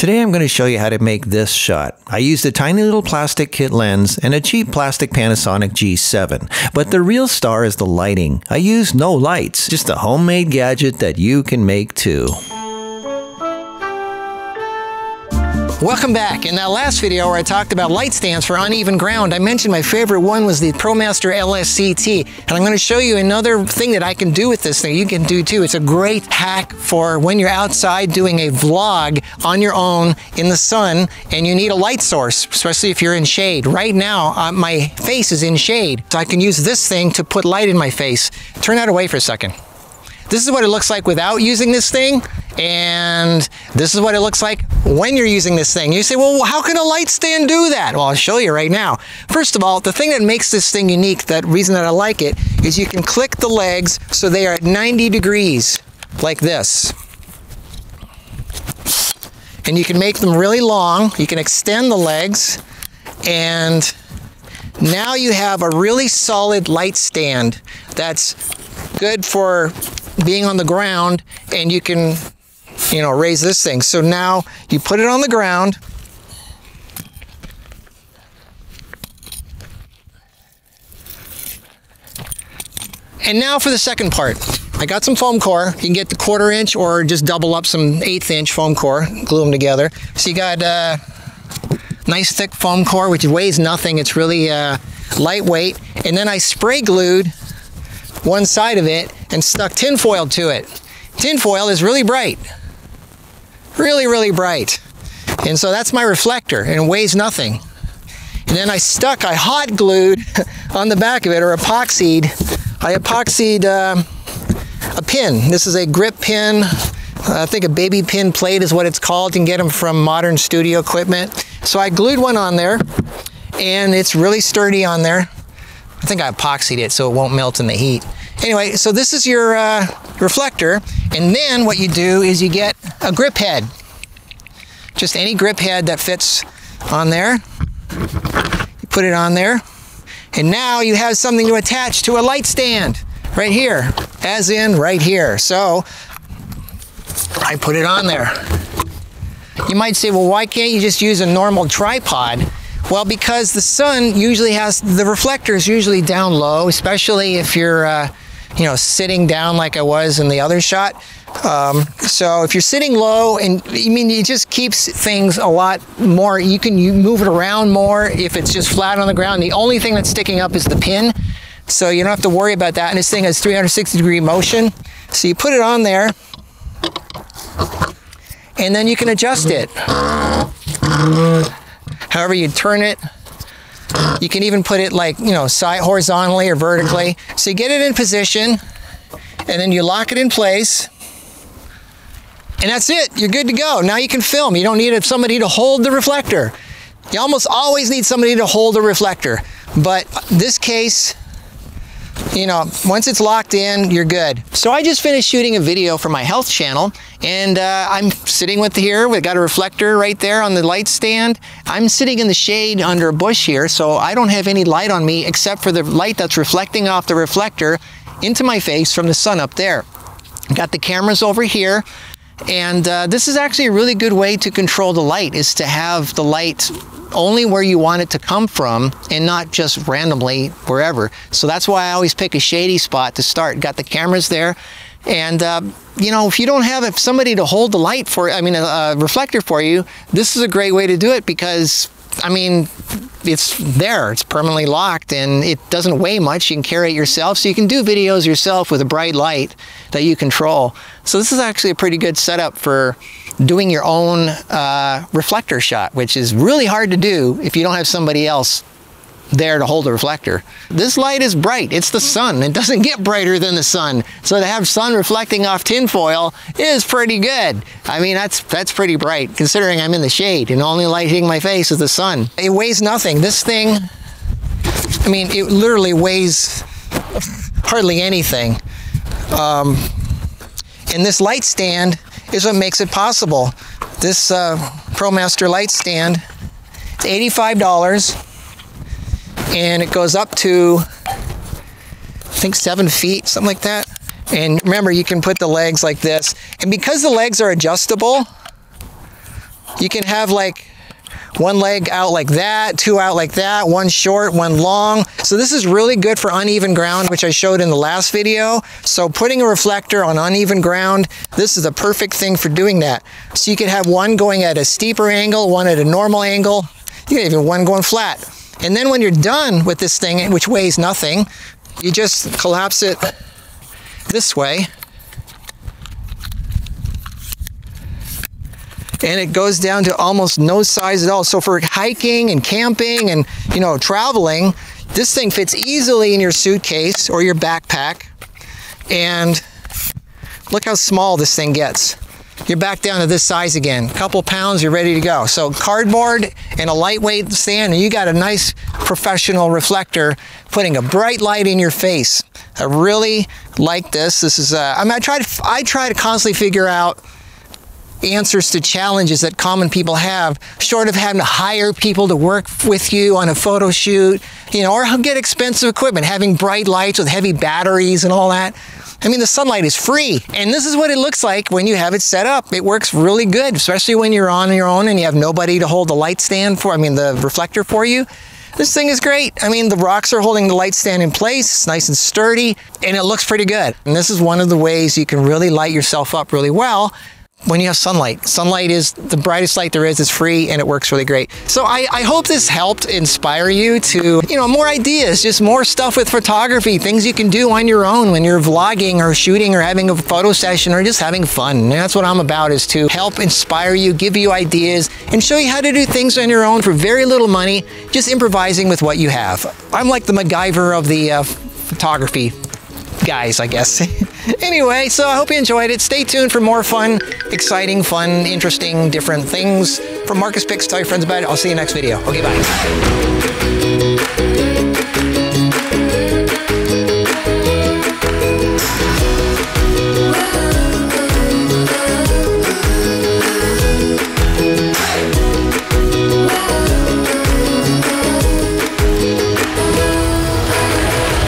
Today I'm going to show you how to make this shot. I used a tiny little plastic kit lens and a cheap plastic Panasonic G7. But the real star is the lighting. I used no lights, just a homemade gadget that you can make too. Welcome back. In that last video where I talked about light stands for uneven ground, I mentioned my favorite one was the ProMaster LSCT. And I'm going to show you another thing that I can do with this thing. You can do too. It's a great hack for when you're outside doing a vlog on your own in the sun and you need a light source, especially if you're in shade. Right now, my face is in shade, so I can use this thing to put light in my face. Turn that away for a second. This is what it looks like without using this thing, and this is what it looks like when you're using this thing. You say, well, how can a light stand do that? Well, I'll show you right now. First of all, the thing that makes this thing unique, that reason that I like it, is you can click the legs so they are at 90 degrees, like this. And you can make them really long. You can extend the legs, and now you have a really solid light stand that's good for being on the ground, and you can, raise this thing. So now you put it on the ground, and now for the second part. I got some foam core. You can get the 1/4 inch or just double up some 1/8 inch foam core, glue them together. So you got nice thick foam core, which weighs nothing. It's really lightweight. And then I spray glued one side of it and stuck tin foil to it. Tin foil is really bright. Really, really bright. And so that's my reflector, and it weighs nothing. And then I hot glued on the back of it, or epoxied. I epoxied a pin. This is a grip pin. I think a baby pin plate is what it's called. You can get them from modern studio equipment. So I glued one on there, and it's really sturdy on there. I think I epoxied it so it won't melt in the heat. Anyway, so this is your reflector, and then what you do is you get a grip head. Just any grip head that fits on there. You put it on there, and now you have something to attach to a light stand right here, as in right here. So I put it on there. You might say, well, why can't you just use a normal tripod? Well, because the sun usually has, the reflector is usually down low, especially if you're, sitting down like I was in the other shot. So if you're sitting low, and it just keeps things a lot more, you move it around more if it's just flat on the ground. The only thing that's sticking up is the pin. So you don't have to worry about that. And this thing has 360-degree motion. So you put it on there, and then you can adjust it. However you turn it. You can even put it side horizontally or vertically. So you get it in position, and then you lock it in place, and that's it. You're good to go. Now you can film. You don't need somebody to hold the reflector. You almost always need somebody to hold the reflector. But this case, once it's locked in, you're good. So I just finished shooting a video for my health channel, and I'm sitting here. We've got a reflector right there on the light stand. I'm sitting in the shade under a bush here, so I don't have any light on me except for the light that's reflecting off the reflector into my face from the sun up there. Got the cameras over here, and this is actually a really good way to control the light, is to have the light only where you want it to come from and not just randomly wherever. So that's why I always pick a shady spot to start. Got the cameras there, and if you don't have somebody to hold the light for, a reflector for you, this is a great way to do it, because it's there, it's permanently locked, and it doesn't weigh much. You can carry it yourself, so you can do videos yourself with a bright light that you control. So this is actually a pretty good setup for doing your own reflector shot, which is really hard to do if you don't have somebody else there to hold the reflector. This light is bright. It's the sun. It doesn't get brighter than the sun. So to have sun reflecting off tin foil is pretty good. That's pretty bright, considering I'm in the shade and the only light hitting my face is the sun. It weighs nothing. This thing, it literally weighs hardly anything. And this light stand is what makes it possible. This ProMaster light stand, it's $85, and it goes up to, I think, 7 feet, something like that. And remember, you can put the legs like this. And because the legs are adjustable, You can have like one leg out like that, two out like that, one short, one long. So this is really good for uneven ground, which I showed in the last video. So putting a reflector on uneven ground, this is a perfect thing for doing that. So you could have one going at a steeper angle, one at a normal angle. You can even one going flat. And then when you're done with this thing, which weighs nothing, you just collapse it this way. And it goes down to almost no size at all. So for hiking and camping and, you know, traveling, this thing fits easily in your suitcase or your backpack. And look how small this thing gets. You're back down to this size again. A couple pounds, you're ready to go. So cardboard and a lightweight stand, and you got a nice professional reflector putting a bright light in your face. I really like this. This is, I try to constantly figure out answers to challenges that common people have, short of having to hire people to work with you on a photo shoot, you know, or get expensive equipment, having bright lights with heavy batteries and all that. I mean, the sunlight is free, and this is what it looks like when you have it set up. It works really good, especially when you're on your own and you have nobody to hold the light stand for, the reflector for you. This thing is great. I mean, the rocks are holding the light stand in place. It's nice and sturdy, and it looks pretty good. And this is one of the ways you can really light yourself up really well when you have sunlight. Sunlight is the brightest light there is. It's free and it works really great. So I hope this helped inspire you to, you know, more ideas, just more stuff with photography, things you can do on your own when you're vlogging or shooting or having a photo session or just having fun. And that's what I'm about, is to help inspire you, give you ideas, and show you how to do things on your own for very little money, just improvising with what you have. I'm like the MacGyver of the photography guys, I guess. Anyway, so I hope you enjoyed it. Stay tuned for more fun, exciting, fun, interesting, different things from Marcus Picks. Tell your friends about it. I'll see you next video. Okay, bye.